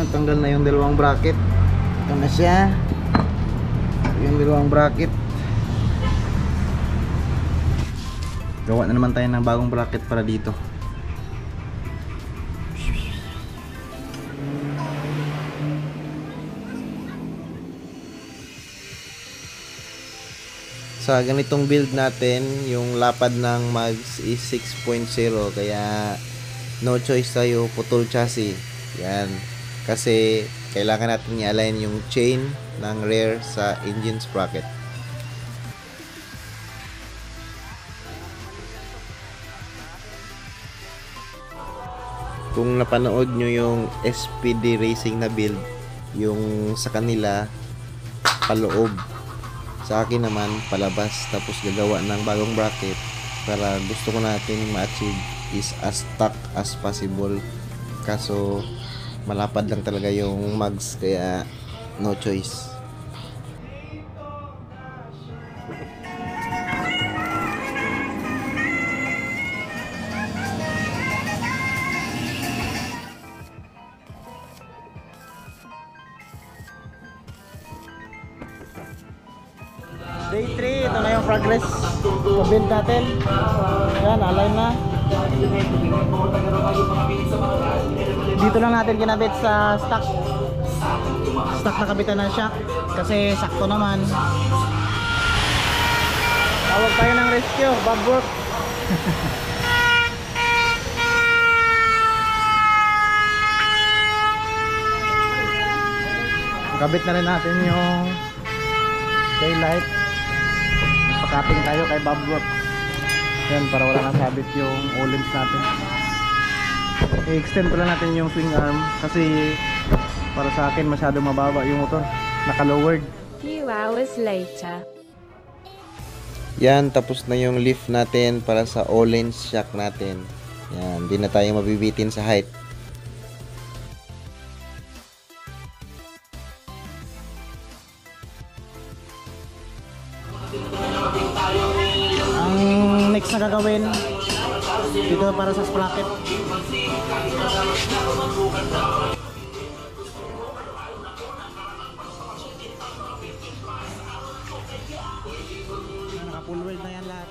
tanggal na yung dalawang bracket. Ito na siya, yung dalawang bracket. Gawa na naman tayo ng bagong bracket para dito. Sa ganitong build natin, yung lapad ng mags is 6.0, kaya no choice tayo, putol chassis. Yan, kasi kailangan natin i-align yung chain ng rear sa engine sprocket. Kung napanood nyo yung SPD Racing na build, yung sa kanila paloob, sa akin naman palabas, tapos gagawa ng bagong bracket para gusto ko natin ma-achieve is as stock as possible. Kaso malapad lang talaga yung mags, kaya no choice. Day 3, ito na yung progress sa build natin. Yan, align na. Dito lang natin kinabit sa stock. Stock na kabitan ng shock, kasi sakto naman. Tawag tayo ng rescue, bad work. Kabit na rin natin yung daylight. Pakating tayo kay Bob Works. Yan, para wala nang sabit yung O-lens natin. I-extend pala natin yung swing arm, kasi para sa akin masyado mababa yung motor, naka-lowered. Few hours later. Yan, tapos na yung lift natin para sa O-lens shock natin. Yan, di na tayo mabibitin sa height. Ang next na gagawin dito para sa sprocket, naka full weld na yan lahat.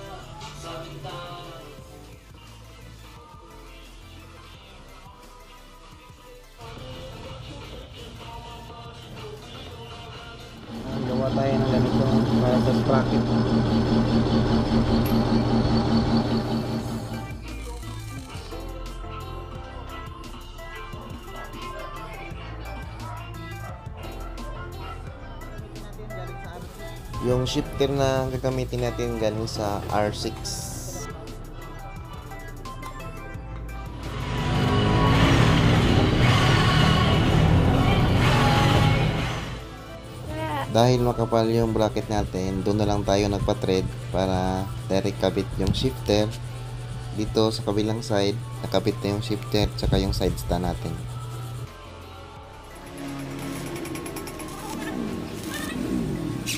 Gawa tayo ng ganito para sa sprocket. Yung shifter na gagamitin natin galing sa R6. Dahil makapal yung bracket natin, doon na lang tayo nagpa-thread para direct kabit yung shifter. Dito sa kabilang side, nakabit na yung shifter tsaka yung side stand natin.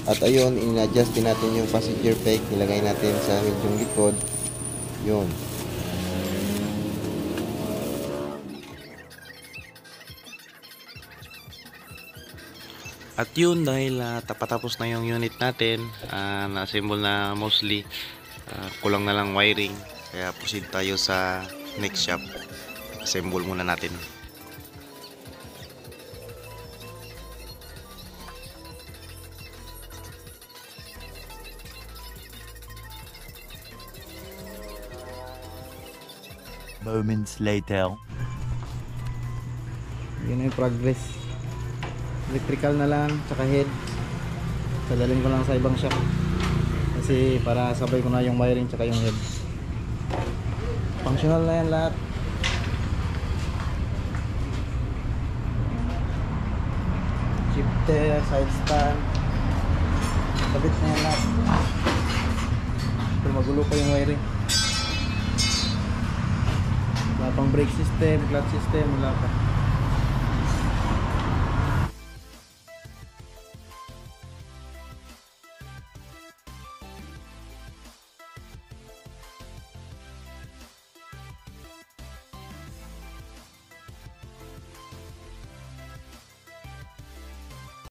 At ayun, in-adjust din natin yung passenger peg, nilagay natin sa yung likod. Yun. At yun, dahil tapatapos na yung unit natin, na-assemble na mostly, kulang na lang wiring, kaya proceed tayo sa next shop. Assemble muna natin. Moments later. Yun yung progress. Electrical na lang, tsaka head. Sadalhin ko lang sa ibang shop, kasi para sabay ko na yung wiring tsaka yung head. Functional na yan lahat. Shifter, side stand, kabit na yan lahat. Pero magulo pa yung wiring. Wala pang brake system, clutch system, wala pa.